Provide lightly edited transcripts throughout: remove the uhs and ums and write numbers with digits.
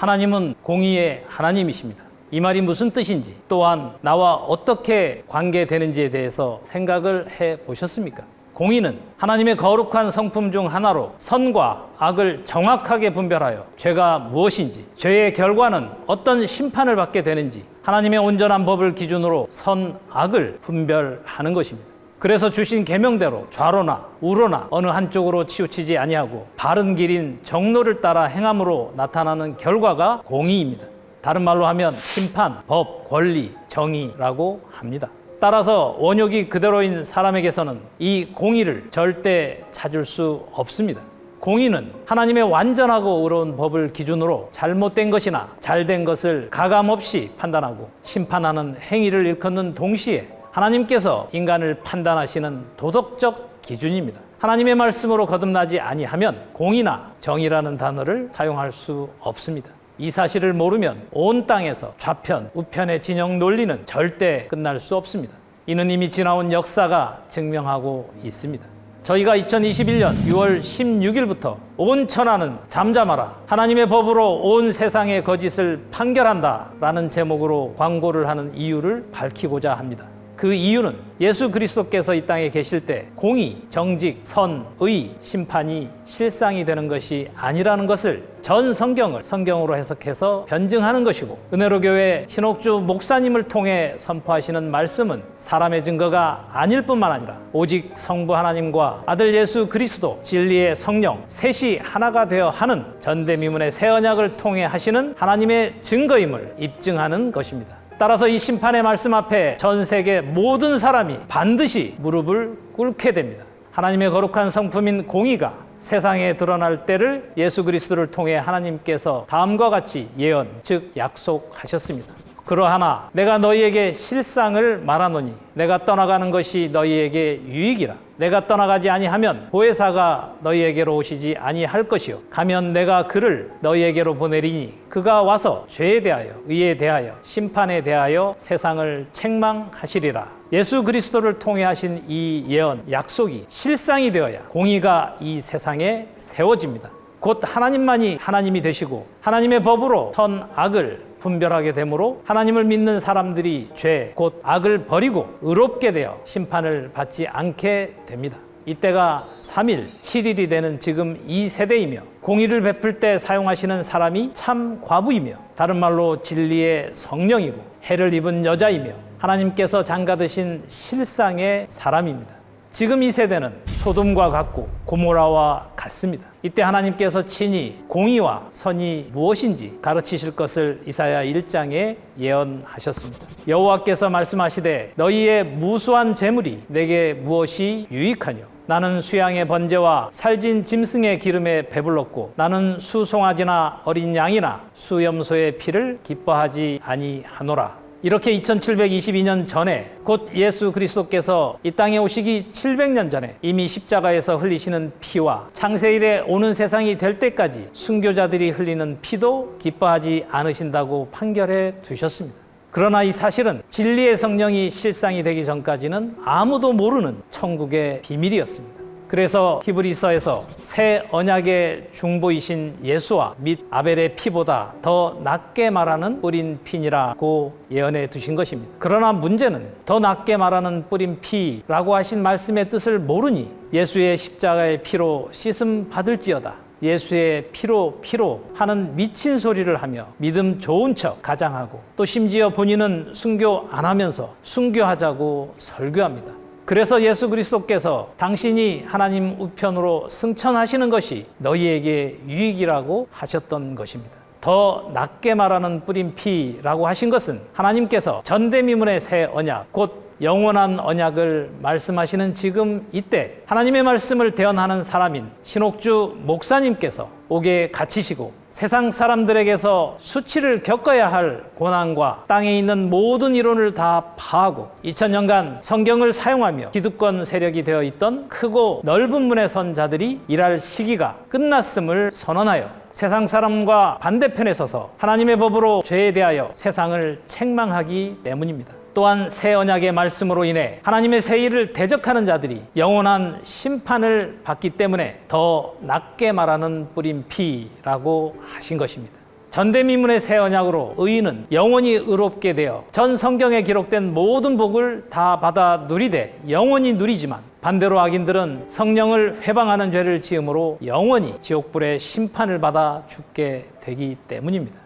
하나님은 공의의 하나님이십니다. 이 말이 무슨 뜻인지, 또한 나와 어떻게 관계되는지에 대해서 생각을 해 보셨습니까? 공의는 하나님의 거룩한 성품 중 하나로 선과 악을 정확하게 분별하여 죄가 무엇인지, 죄의 결과는 어떤 심판을 받게 되는지 하나님의 온전한 법을 기준으로 선, 악을 분별하는 것입니다. 그래서 주신 계명대로 좌로나 우로나 어느 한쪽으로 치우치지 아니하고 바른 길인 정로를 따라 행함으로 나타나는 결과가 공의입니다. 다른 말로 하면 심판, 법, 권리, 정의라고 합니다. 따라서 원욕이 그대로인 사람에게서는 이 공의를 절대 찾을 수 없습니다. 공의는 하나님의 완전하고 의로운 법을 기준으로 잘못된 것이나 잘된 것을 가감없이 판단하고 심판하는 행위를 일컫는 동시에 하나님께서 인간을 판단하시는 도덕적 기준입니다. 하나님의 말씀으로 거듭나지 아니하면 공의나 정의라는 단어를 사용할 수 없습니다. 이 사실을 모르면 온 땅에서 좌편, 우편의 진영 논리는 절대 끝날 수 없습니다. 이는 이미 지나온 역사가 증명하고 있습니다. 저희가 2021년 6월 16일부터 온 천하는 잠잠하라, 하나님의 법으로 온 세상의 거짓을 판결한다 라는 제목으로 광고를 하는 이유를 밝히고자 합니다. 그 이유는 예수 그리스도께서 이 땅에 계실 때 공의, 정직, 선, 의, 심판이 실상이 되는 것이 아니라는 것을 전 성경으로 해석해서 변증하는 것이고, 은혜로 교회 신옥주 목사님을 통해 선포하시는 말씀은 사람의 증거가 아닐 뿐만 아니라 오직 성부 하나님과 아들 예수 그리스도, 진리의 성령 셋이 하나가 되어 하는 전대미문의 새 언약을 통해 하시는 하나님의 증거임을 입증하는 것입니다. 따라서 이 심판의 말씀 앞에 전 세계 모든 사람이 반드시 무릎을 꿇게 됩니다. 하나님의 거룩한 성품인 공의가 세상에 드러날 때를 예수 그리스도를 통해 하나님께서 다음과 같이 예언, 즉 약속하셨습니다. 그러하나 내가 너희에게 실상을 말하노니 내가 떠나가는 것이 너희에게 유익이라. 내가 떠나가지 아니하면 보혜사가 너희에게로 오시지 아니할 것이요, 가면 내가 그를 너희에게로 보내리니 그가 와서 죄에 대하여, 의에 대하여, 심판에 대하여 세상을 책망하시리라. 예수 그리스도를 통해 하신 이 예언, 약속이 실상이 되어야 공의가 이 세상에 세워집니다. 곧 하나님만이 하나님이 되시고 하나님의 법으로 선, 악을 분별하게 되므로 하나님을 믿는 사람들이 죄, 곧 악을 버리고 의롭게 되어 심판을 받지 않게 됩니다. 이때가 3일, 7일이 되는 지금 이 세대이며 공의를 베풀 때 사용하시는 사람이 참 과부이며 다른 말로 진리의 성령이고 해를 입은 여자이며 하나님께서 장가드신 실상의 사람입니다. 지금 이 세대는 소돔과 같고 고모라와 같습니다. 이때 하나님께서 친히 공의와 선이 무엇인지 가르치실 것을 이사야 1장에 예언하셨습니다. 여호와께서 말씀하시되 너희의 무수한 재물이 내게 무엇이 유익하뇨? 나는 수양의 번제와 살진 짐승의 기름에 배불렀고 나는 수송아지나 어린 양이나 수염소의 피를 기뻐하지 아니하노라. 이렇게 2722년 전에, 곧 예수 그리스도께서 이 땅에 오시기 700년 전에 이미 십자가에서 흘리시는 피와 창세일에 오는 세상이 될 때까지 순교자들이 흘리는 피도 기뻐하지 않으신다고 판결해 두셨습니다. 그러나 이 사실은 진리의 성령이 실상이 되기 전까지는 아무도 모르는 천국의 비밀이었습니다. 그래서 히브리서에서 새 언약의 중보이신 예수와 및 아벨의 피보다 더 낫게 말하는 뿌린 피니라고 예언해 두신 것입니다. 그러나 문제는 더 낫게 말하는 뿌린 피라고 하신 말씀의 뜻을 모르니 예수의 십자가의 피로 씻음 받을지어다, 예수의 피로 하는 미친 소리를 하며 믿음 좋은 척 가장하고 또 심지어 본인은 순교 안 하면서 순교하자고 설교합니다. 그래서 예수 그리스도께서 당신이 하나님 우편으로 승천하시는 것이 너희에게 유익이라고 하셨던 것입니다. 더 낫게 말하는 뿌린 피라고 하신 것은 하나님께서 전대미문의 새 언약, 곧 영원한 언약을 말씀하시는 지금 이때 하나님의 말씀을 대언하는 사람인 신옥주 목사님께서 옥에 갇히시고 세상 사람들에게서 수치를 겪어야 할 고난과 땅에 있는 모든 이론을 다 파하고 2000년간 성경을 사용하며 기득권 세력이 되어 있던 크고 넓은 문의 선 자들이 일할 시기가 끝났음을 선언하여 세상 사람과 반대편에 서서 하나님의 법으로 죄에 대하여 세상을 책망하기 때문입니다. 또한 새 언약의 말씀으로 인해 하나님의 새 일을 대적하는 자들이 영원한 심판을 받기 때문에 더 낫게 말하는 뿌린 피라고 하신 것입니다. 전대미문의 새 언약으로 의인은 영원히 의롭게 되어 전 성경에 기록된 모든 복을 다 받아 누리되 영원히 누리지만, 반대로 악인들은 성령을 회방하는 죄를 지음으로 영원히 지옥불의 심판을 받아 죽게 되기 때문입니다.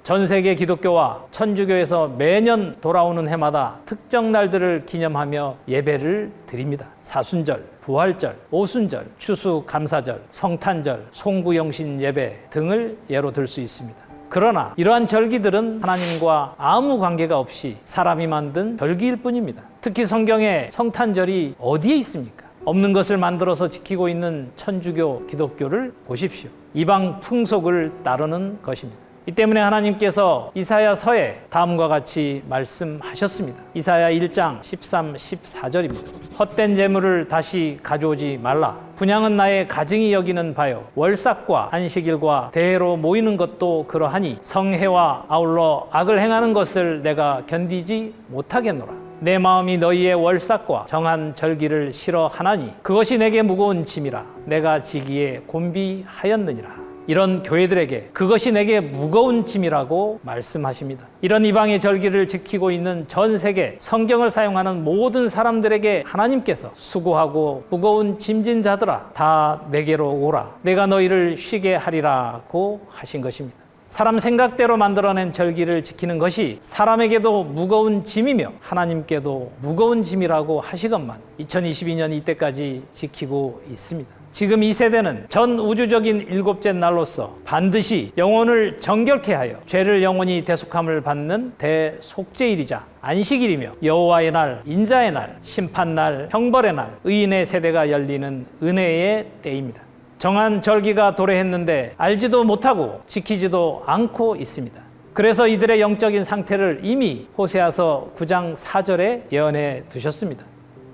전 세계 기독교와 천주교에서 매년 돌아오는 해마다 특정 날들을 기념하며 예배를 드립니다. 사순절, 부활절, 오순절, 추수감사절, 성탄절, 송구영신 예배 등을 예로 들 수 있습니다. 그러나 이러한 절기들은 하나님과 아무 관계가 없이 사람이 만든 절기일 뿐입니다. 특히 성경에 성탄절이 어디에 있습니까? 없는 것을 만들어서 지키고 있는 천주교, 기독교를 보십시오. 이방 풍속을 따르는 것입니다. 이 때문에 하나님께서 이사야서에 다음과 같이 말씀하셨습니다. 이사야 1장 13, 14절입니다. 헛된 재물을 다시 가져오지 말라. 분향은 나의 가증히 여기는 바요. 월삭과 안식일과 대회로 모이는 것도 그러하니 성회와 아울러 악을 행하는 것을 내가 견디지 못하겠노라. 내 마음이 너희의 월삭과 정한 절기를 싫어하나니 그것이 내게 무거운 짐이라. 내가 지기에 곤비하였느니라. 이런 교회들에게 그것이 내게 무거운 짐이라고 말씀하십니다. 이런 이방의 절기를 지키고 있는 전 세계 성경을 사용하는 모든 사람들에게 하나님께서 수고하고 무거운 짐진 자들아 다 내게로 오라. 내가 너희를 쉬게 하리라고 하신 것입니다. 사람 생각대로 만들어낸 절기를 지키는 것이 사람에게도 무거운 짐이며 하나님께도 무거운 짐이라고 하시건만 2022년 이때까지 지키고 있습니다. 지금 이 세대는 전 우주적인 일곱째 날로서 반드시 영혼을 정결케 하여 죄를 영원히 대속함을 받는 대속죄일이자 안식일이며 여호와의 날, 인자의 날, 심판날, 형벌의 날, 의인의 세대가 열리는 은혜의 때입니다. 정한 절기가 도래했는데 알지도 못하고 지키지도 않고 있습니다. 그래서 이들의 영적인 상태를 이미 호세아서 9장 4절에 예언해 두셨습니다.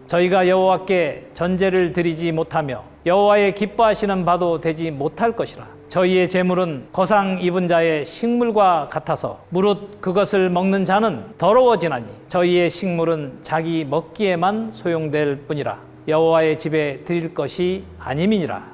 저희가 여호와께 전제를 드리지 못하며 여호와의 기뻐하시는 바도 되지 못할 것이라. 저희의 재물은 거상 입은 자의 식물과 같아서 무릇 그것을 먹는 자는 더러워지나니 저희의 식물은 자기 먹기에만 소용될 뿐이라. 여호와의 집에 드릴 것이 아님이니라.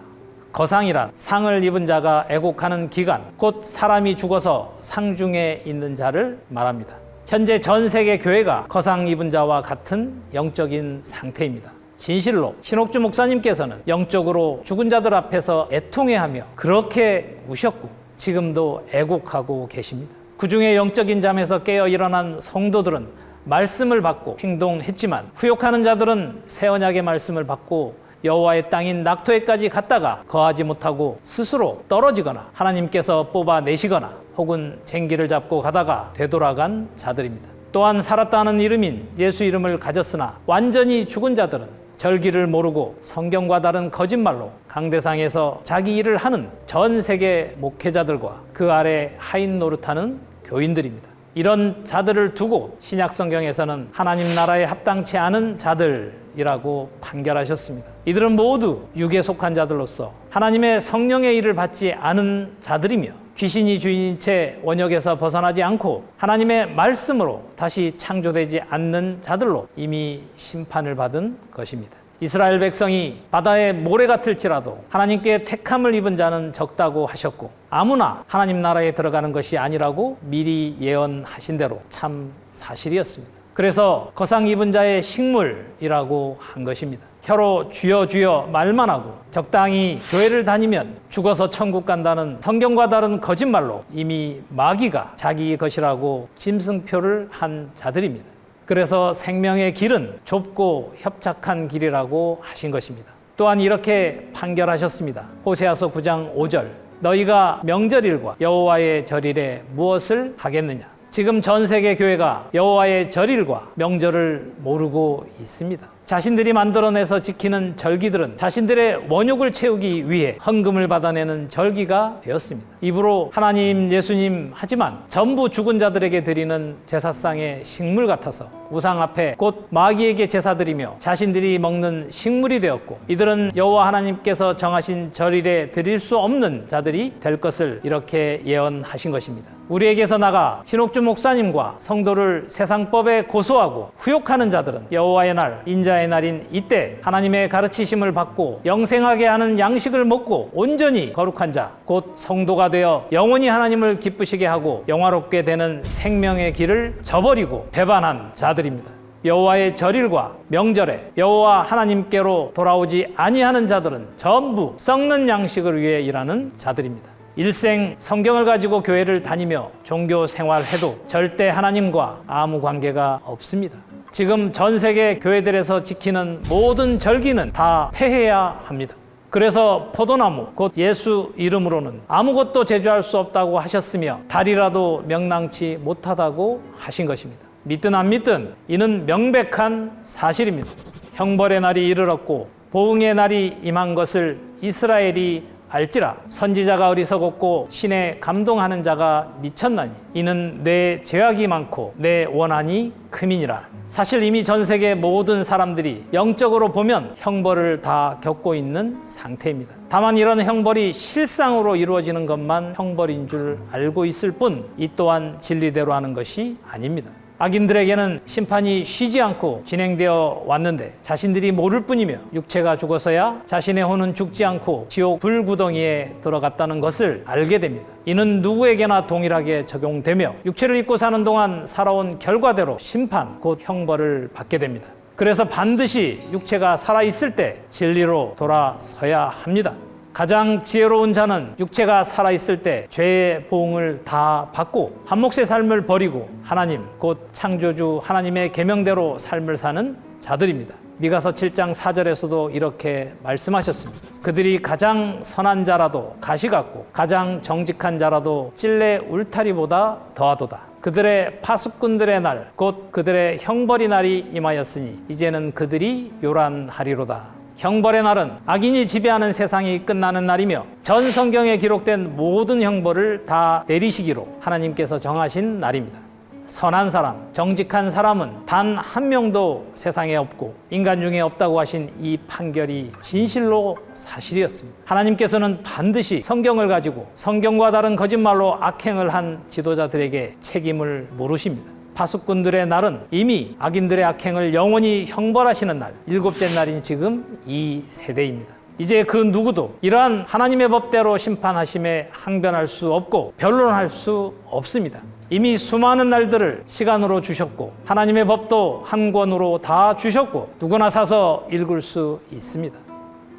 거상이란 상을 입은 자가 애곡하는 기간, 곧 사람이 죽어서 상중에 있는 자를 말합니다. 현재 전 세계 교회가 거상 입은 자와 같은 영적인 상태입니다. 진실로 신옥주 목사님께서는 영적으로 죽은 자들 앞에서 애통해하며 그렇게 우셨고 지금도 애곡하고 계십니다. 그중에 영적인 잠에서 깨어 일어난 성도들은 말씀을 받고 행동했지만 후욕하는 자들은 새 언약의 말씀을 받고 여호와의 땅인 낙토에까지 갔다가 거하지 못하고 스스로 떨어지거나 하나님께서 뽑아내시거나 혹은 쟁기를 잡고 가다가 되돌아간 자들입니다. 또한 살았다는 이름인 예수 이름을 가졌으나 완전히 죽은 자들은 절기를 모르고 성경과 다른 거짓말로 강대상에서 자기 일을 하는 전 세계 목회자들과 그 아래 하인 노릇하는 교인들입니다. 이런 자들을 두고 신약 성경에서는 하나님 나라에 합당치 않은 자들이라고 판결하셨습니다. 이들은 모두 육에 속한 자들로서 하나님의 성령의 일을 받지 않은 자들이며 귀신이 주인인 채 원역에서 벗어나지 않고 하나님의 말씀으로 다시 창조되지 않는 자들로 이미 심판을 받은 것입니다. 이스라엘 백성이 바다의 모래 같을지라도 하나님께 택함을 입은 자는 적다고 하셨고 아무나 하나님 나라에 들어가는 것이 아니라고 미리 예언하신 대로 참 사실이었습니다. 그래서 거상 입은 자의 식물이라고 한 것입니다. 혀로 주여 주여 말만 하고 적당히 교회를 다니면 죽어서 천국 간다는 성경과 다른 거짓말로 이미 마귀가 자기 것이라고 짐승표를 한 자들입니다. 그래서 생명의 길은 좁고 협착한 길이라고 하신 것입니다. 또한 이렇게 판결하셨습니다. 호세아서 9장 5절 너희가 명절일과 여호와의 절일에 무엇을 하겠느냐. 지금 전 세계 교회가 여호와의 절일과 명절을 모르고 있습니다. 자신들이 만들어내서 지키는 절기들은 자신들의 원욕을 채우기 위해 헌금을 받아내는 절기가 되었습니다. 입으로 하나님, 예수님 하지만 전부 죽은 자들에게 드리는 제사상의 식물 같아서 우상 앞에 곧 마귀에게 제사드리며 자신들이 먹는 식물이 되었고 이들은 여호와 하나님께서 정하신 절일에 드릴 수 없는 자들이 될 것을 이렇게 예언하신 것입니다. 우리에게서 나가 신옥주 목사님과 성도를 세상법에 고소하고 후욕하는 자들은 여호와의 날, 인자의 날인 이때 하나님의 가르치심을 받고 영생하게 하는 양식을 먹고 온전히 거룩한 자, 곧 성도가 되어 영원히 하나님을 기쁘시게 하고 영화롭게 되는 생명의 길을 저버리고 배반한 자들입니다. 여호와의 절일과 명절에 여호와 하나님께로 돌아오지 아니하는 자들은 전부 썩는 양식을 위해 일하는 자들입니다. 일생 성경을 가지고 교회를 다니며 종교 생활해도 절대 하나님과 아무 관계가 없습니다. 지금 전 세계 교회들에서 지키는 모든 절기는 다 폐해야 합니다. 그래서 포도나무 곧 예수 이름으로는 아무것도 제조할 수 없다고 하셨으며 달이라도 명랑치 못하다고 하신 것입니다. 믿든 안 믿든 이는 명백한 사실입니다. 형벌의 날이 이르렀고 보응의 날이 임한 것을 이스라엘이 알지라. 선지자가 어리석었고 신에 감동하는 자가 미쳤나니 이는 내 죄악이 많고 내 원한이 크민이라. 사실 이미 전 세계 모든 사람들이 영적으로 보면 형벌을 다 겪고 있는 상태입니다. 다만 이런 형벌이 실상으로 이루어지는 것만 형벌인 줄 알고 있을 뿐 이 또한 진리대로 하는 것이 아닙니다. 악인들에게는 심판이 쉬지 않고 진행되어 왔는데 자신들이 모를 뿐이며 육체가 죽어서야 자신의 혼은 죽지 않고 지옥 불구덩이에 들어갔다는 것을 알게 됩니다. 이는 누구에게나 동일하게 적용되며 육체를 입고 사는 동안 살아온 결과대로 심판 곧 형벌을 받게 됩니다. 그래서 반드시 육체가 살아있을 때 진리로 돌아서야 합니다. 가장 지혜로운 자는 육체가 살아있을 때 죄의 보응을 다 받고 한 몫의 삶을 버리고 하나님 곧 창조주 하나님의 계명대로 삶을 사는 자들입니다. 미가서 7장 4절에서도 이렇게 말씀하셨습니다. 그들이 가장 선한 자라도 가시 같고 가장 정직한 자라도 찔레 울타리보다 더하도다. 그들의 파수꾼들의 날 곧 그들의 형벌의 날이 임하였으니 이제는 그들이 요란하리로다. 형벌의 날은 악인이 지배하는 세상이 끝나는 날이며 전 성경에 기록된 모든 형벌을 다 내리시기로 하나님께서 정하신 날입니다. 선한 사람, 정직한 사람은 단 한 명도 세상에 없고 인간 중에 없다고 하신 이 판결이 진실로 사실이었습니다. 하나님께서는 반드시 성경을 가지고 성경과 다른 거짓말로 악행을 한 지도자들에게 책임을 물으십니다. 파수꾼들의 날은 이미 악인들의 악행을 영원히 형벌하시는 날, 일곱째 날인 지금 이 세대입니다. 이제 그 누구도 이러한 하나님의 법대로 심판하심에 항변할 수 없고 변론할 수 없습니다. 이미 수많은 날들을 시간으로 주셨고 하나님의 법도 한 권으로 다 주셨고 누구나 사서 읽을 수 있습니다.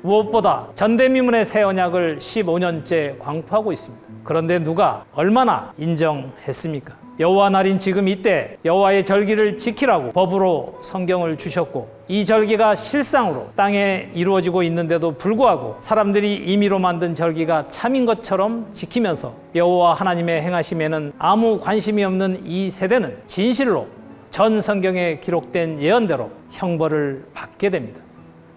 무엇보다 전대미문의 새 언약을 15년째 광포하고 있습니다. 그런데 누가 얼마나 인정했습니까? 여호와 날인 지금 이때 여호와의 절기를 지키라고 법으로 성경을 주셨고 이 절기가 실상으로 땅에 이루어지고 있는데도 불구하고 사람들이 임의로 만든 절기가 참인 것처럼 지키면서 여호와 하나님의 행하심에는 아무 관심이 없는 이 세대는 진실로 전 성경에 기록된 예언대로 형벌을 받게 됩니다.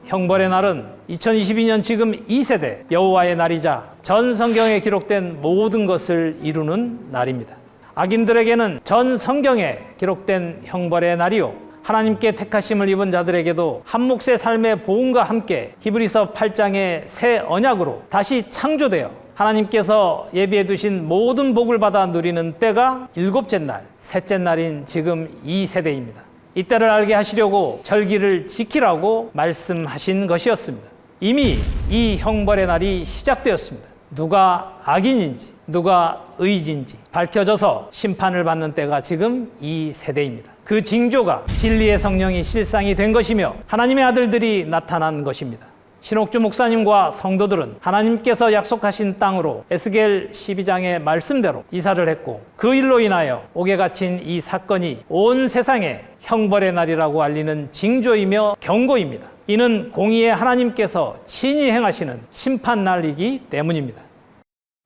형벌의 날은 2022년 지금 이 세대 여호와의 날이자 전 성경에 기록된 모든 것을 이루는 날입니다. 악인들에게는 전 성경에 기록된 형벌의 날이요 하나님께 택하심을 입은 자들에게도 한 몫의 삶의 보응과 함께 히브리서 8장의 새 언약으로 다시 창조되어 하나님께서 예비해 두신 모든 복을 받아 누리는 때가 일곱째 날, 셋째 날인 지금 이 세대입니다. 이때를 알게 하시려고 절기를 지키라고 말씀하신 것이었습니다. 이미 이 형벌의 날이 시작되었습니다. 누가 악인인지 누가 의인인지 밝혀져서 심판을 받는 때가 지금 이 세대입니다. 그 징조가 진리의 성령이 실상이 된 것이며 하나님의 아들들이 나타난 것입니다. 신옥주 목사님과 성도들은 하나님께서 약속하신 땅으로 에스겔 12장의 말씀대로 이사를 했고 그 일로 인하여 옥에 갇힌 이 사건이 온 세상에 형벌의 날이라고 알리는 징조이며 경고입니다. 이는 공의의 하나님께서 친히 행하시는 심판 날이기 때문입니다.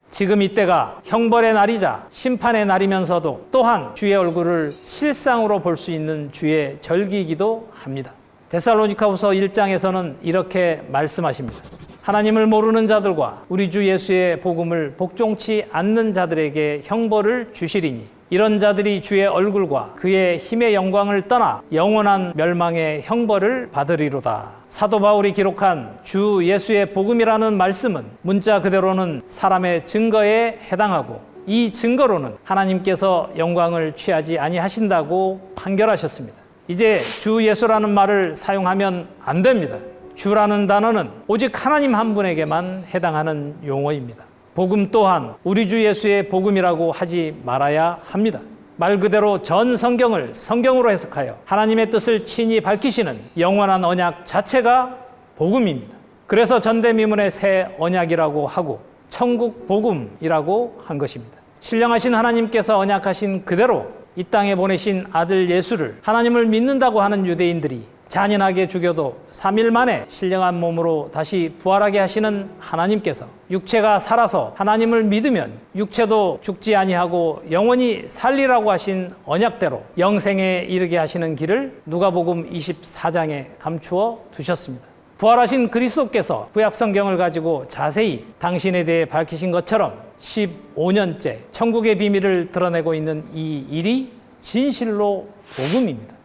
지금 이때가 형벌의 날이자 심판의 날이면서도 또한 주의 얼굴을 실상으로 볼 수 있는 주의 절기이기도 합니다. 데살로니가후서 1장에서는 이렇게 말씀하십니다. 하나님을 모르는 자들과 우리 주 예수의 복음을 복종치 않는 자들에게 형벌을 주시리니 이런 자들이 주의 얼굴과 그의 힘의 영광을 떠나 영원한 멸망의 형벌을 받으리로다. 사도 바울이 기록한 주 예수의 복음이라는 말씀은 문자 그대로는 사람의 증거에 해당하고 이 증거로는 하나님께서 영광을 취하지 아니하신다고 판결하셨습니다. 이제 주 예수라는 말을 사용하면 안 됩니다. 주라는 단어는 오직 하나님 한 분에게만 해당하는 용어입니다. 복음 또한 우리 주 예수의 복음이라고 하지 말아야 합니다. 말 그대로 전 성경을 성경으로 해석하여 하나님의 뜻을 친히 밝히시는 영원한 언약 자체가 복음입니다. 그래서 전대미문의 새 언약이라고 하고 천국 복음이라고 한 것입니다. 신령하신 하나님께서 언약하신 그대로 이 땅에 보내신 아들 예수를 하나님을 믿는다고 하는 유대인들이 잔인하게 죽여도 3일 만에 신령한 몸으로 다시 부활하게 하시는 하나님께서 육체가 살아서 하나님을 믿으면 육체도 죽지 아니하고 영원히 살리라고 하신 언약대로 영생에 이르게 하시는 길을 누가복음 24장에 감추어 두셨습니다. 부활하신 그리스도께서 구약 성경을 가지고 자세히 당신에 대해 밝히신 것처럼 15년째 천국의 비밀을 드러내고 있는 이 일이 진실로 복음입니다.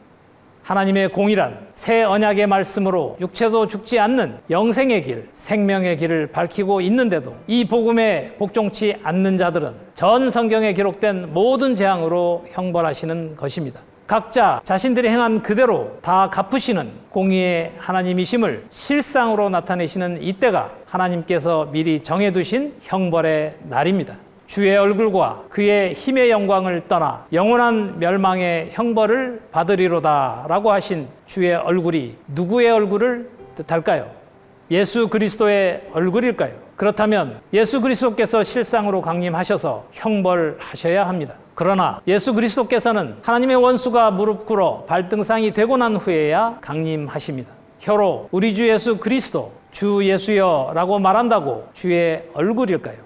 하나님의 공의란 새 언약의 말씀으로 육체도 죽지 않는 영생의 길, 생명의 길을 밝히고 있는데도 이 복음에 복종치 않는 자들은 전 성경에 기록된 모든 재앙으로 형벌하시는 것입니다. 각자 자신들이 행한 그대로 다 갚으시는 공의의 하나님이심을 실상으로 나타내시는 이때가 하나님께서 미리 정해두신 형벌의 날입니다. 주의 얼굴과 그의 힘의 영광을 떠나 영원한 멸망의 형벌을 받으리로다 라고 하신 주의 얼굴이 누구의 얼굴을 뜻할까요? 예수 그리스도의 얼굴일까요? 그렇다면 예수 그리스도께서 실상으로 강림하셔서 형벌하셔야 합니다. 그러나 예수 그리스도께서는 하나님의 원수가 무릎 꿇어 발등상이 되고 난 후에야 강림하십니다. 혀로 우리 주 예수 그리스도, 주 예수여 라고 말한다고 주의 얼굴일까요?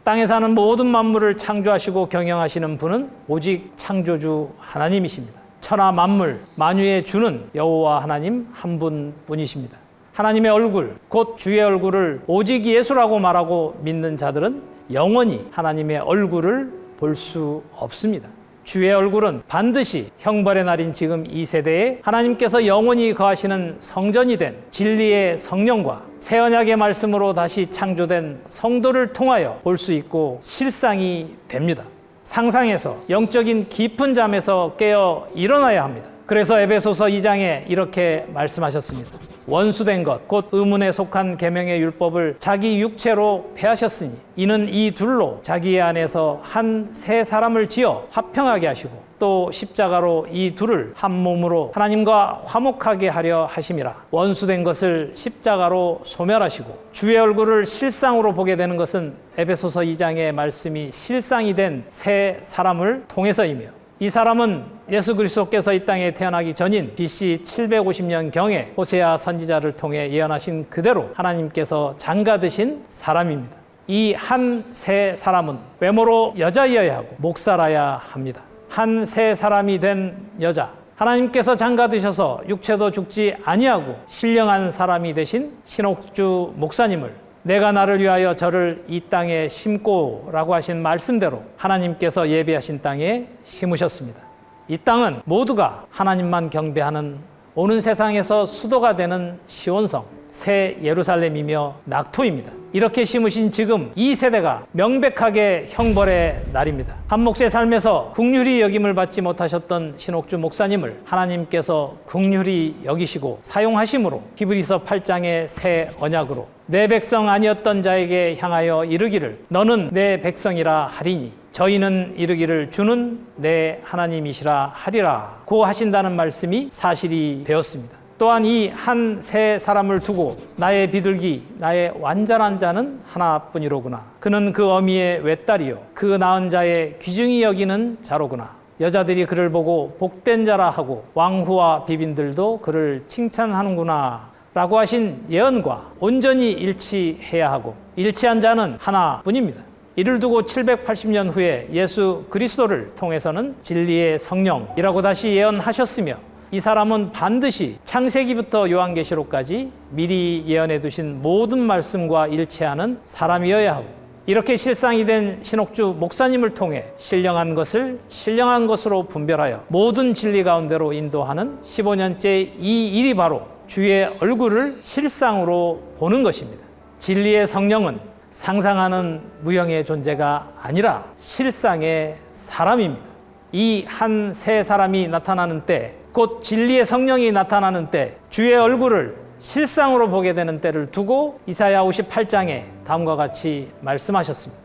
땅에 사는 모든 만물을 창조하시고 경영하시는 분은 오직 창조주 하나님이십니다. 천하 만물, 만유의 주는 여호와 하나님 한 분뿐이십니다. 하나님의 얼굴, 곧 주의 얼굴을 오직 예수라고 말하고 믿는 자들은 영원히 하나님의 얼굴을 볼 수 없습니다. 주의 얼굴은 반드시 형벌의 날인 지금 이 세대에 하나님께서 영원히 거하시는 성전이 된 진리의 성령과 새 언약의 말씀으로 다시 창조된 성도를 통하여 볼 수 있고 실상이 됩니다. 상상에서 영적인 깊은 잠에서 깨어 일어나야 합니다. 그래서 에베소서 2장에 이렇게 말씀하셨습니다. 원수된 것, 곧 의문에 속한 계명의 율법을 자기 육체로 폐하셨으니 이는 이 둘로 자기 안에서 한 새 사람을 지어 화평하게 하시고 또 십자가로 이 둘을 한 몸으로 하나님과 화목하게 하려 하심이라. 원수된 것을 십자가로 소멸하시고 주의 얼굴을 실상으로 보게 되는 것은 에베소서 2장의 말씀이 실상이 된 새 사람을 통해서이며 이 사람은 예수 그리스도께서 이 땅에 태어나기 전인 BC 750년경에 호세아 선지자를 통해 예언하신 그대로 하나님께서 장가드신 사람입니다. 이 한 새 사람은 외모로 여자이어야 하고 목사라야 합니다. 한 새 사람이 된 여자, 하나님께서 장가드셔서 육체도 죽지 아니하고 신령한 사람이 되신 신옥주 목사님을 내가 나를 위하여 저를 이 땅에 심고 라고 하신 말씀대로 하나님께서 예비하신 땅에 심으셨습니다. 이 땅은 모두가 하나님만 경배하는 오는 세상에서 수도가 되는 시온성, 새 예루살렘이며 낙토입니다. 이렇게 심으신 지금 이 세대가 명백하게 형벌의 날입니다. 한 몫의 삶에서 긍휼히 여김을 받지 못하셨던 신옥주 목사님을 하나님께서 긍휼히 여기시고 사용하심으로 히브리서 8장의 새 언약으로 내 백성 아니었던 자에게 향하여 이르기를 너는 내 백성이라 하리니 저희는 이르기를 주는 내 하나님이시라 하리라 고 하신다는 말씀이 사실이 되었습니다. 또한 이 한 새 사람을 두고 나의 비둘기, 나의 완전한 자는 하나뿐이로구나. 그는 그 어미의 외딸이요 그 낳은 자의 귀중히 여기는 자로구나. 여자들이 그를 보고 복된 자라 하고 왕후와 비빈들도 그를 칭찬하는구나 라고 하신 예언과 온전히 일치해야 하고 일치한 자는 하나뿐입니다. 이를 두고 780년 후에 예수 그리스도를 통해서는 진리의 성령이라고 다시 예언하셨으며 이 사람은 반드시 창세기부터 요한계시록까지 미리 예언해 두신 모든 말씀과 일치하는 사람이어야 하고 이렇게 실상이 된 신옥주 목사님을 통해 신령한 것을 신령한 것으로 분별하여 모든 진리 가운데로 인도하는 15년째 이 일이 바로 주의 얼굴을 실상으로 보는 것입니다. 진리의 성령은 상상하는 무형의 존재가 아니라 실상의 사람입니다. 이 한 세 사람이 나타나는 때, 곧 진리의 성령이 나타나는 때, 주의 얼굴을 실상으로 보게 되는 때를 두고 이사야 58장에 다음과 같이 말씀하셨습니다.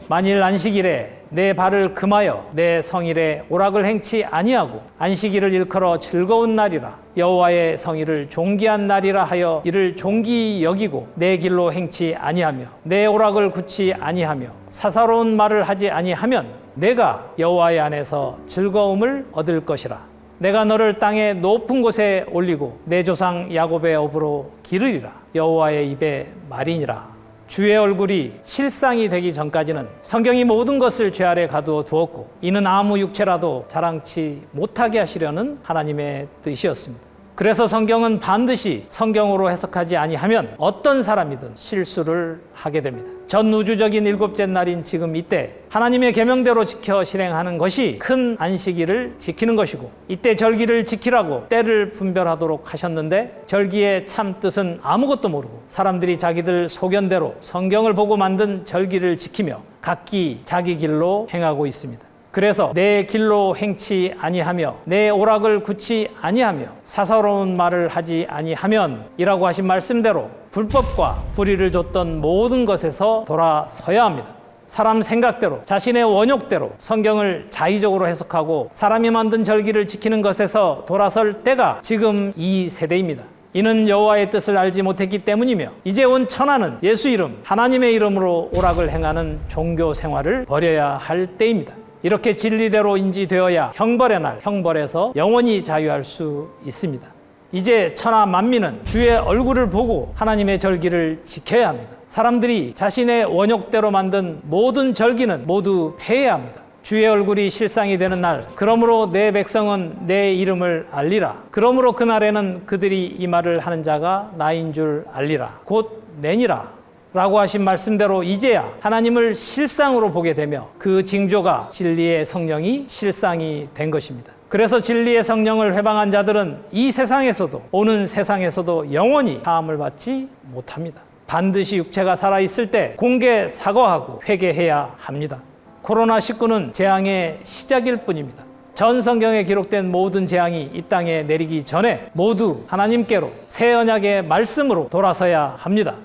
만일 안식일에 내 발을 금하여 내 성일에 오락을 행치 아니하고 안식일을 일컬어 즐거운 날이라 여호와의 성일을 존귀한 날이라 하여 이를 존귀히 여기고 내 길로 행치 아니하며 내 오락을 굳지 아니하며 사사로운 말을 하지 아니하면 내가 여호와의 안에서 즐거움을 얻을 것이라. 내가 너를 땅의 높은 곳에 올리고 내 조상 야곱의 업으로 기르리라. 여호와의 입의 말이니라. 주의 얼굴이 실상이 되기 전까지는 성경이 모든 것을 죄 아래 가두어 두었고 이는 아무 육체라도 자랑치 못하게 하시려는 하나님의 뜻이었습니다. 그래서 성경은 반드시 성경으로 해석하지 아니하면 어떤 사람이든 실수를 하게 됩니다. 전 우주적인 일곱째 날인 지금 이때 하나님의 계명대로 지켜 실행하는 것이 큰 안식일을 지키는 것이고 이때 절기를 지키라고 때를 분별하도록 하셨는데 절기의 참 뜻은 아무것도 모르고 사람들이 자기들 소견대로 성경을 보고 만든 절기를 지키며 각기 자기 길로 행하고 있습니다. 그래서 내 길로 행치 아니하며 내 오락을 굳지 아니하며 사사로운 말을 하지 아니하면 이라고 하신 말씀대로 불법과 불의를 줬던 모든 것에서 돌아서야 합니다. 사람 생각대로 자신의 원욕대로 성경을 자의적으로 해석하고 사람이 만든 절기를 지키는 것에서 돌아설 때가 지금 이 세대입니다. 이는 여호와의 뜻을 알지 못했기 때문이며 이제 온 천하는 예수 이름 하나님의 이름으로 오락을 행하는 종교 생활을 버려야 할 때입니다. 이렇게 진리대로 인지되어야 형벌의 날, 형벌에서 영원히 자유할 수 있습니다. 이제 천하 만민은 주의 얼굴을 보고 하나님의 절기를 지켜야 합니다. 사람들이 자신의 원욕대로 만든 모든 절기는 모두 폐해야 합니다. 주의 얼굴이 실상이 되는 날, 그러므로 내 백성은 내 이름을 알리라. 그러므로 그날에는 그들이 이 말을 하는 자가 나인 줄 알리라. 곧 내니라. 라고 하신 말씀대로 이제야 하나님을 실상으로 보게 되며 그 징조가 진리의 성령이 실상이 된 것입니다. 그래서 진리의 성령을 회방한 자들은 이 세상에서도 오는 세상에서도 영원히 사함을 받지 못합니다. 반드시 육체가 살아있을 때 공개 사과하고 회개해야 합니다. 코로나19는 재앙의 시작일 뿐입니다. 전 성경에 기록된 모든 재앙이 이 땅에 내리기 전에 모두 하나님께로 새 언약의 말씀으로 돌아서야 합니다.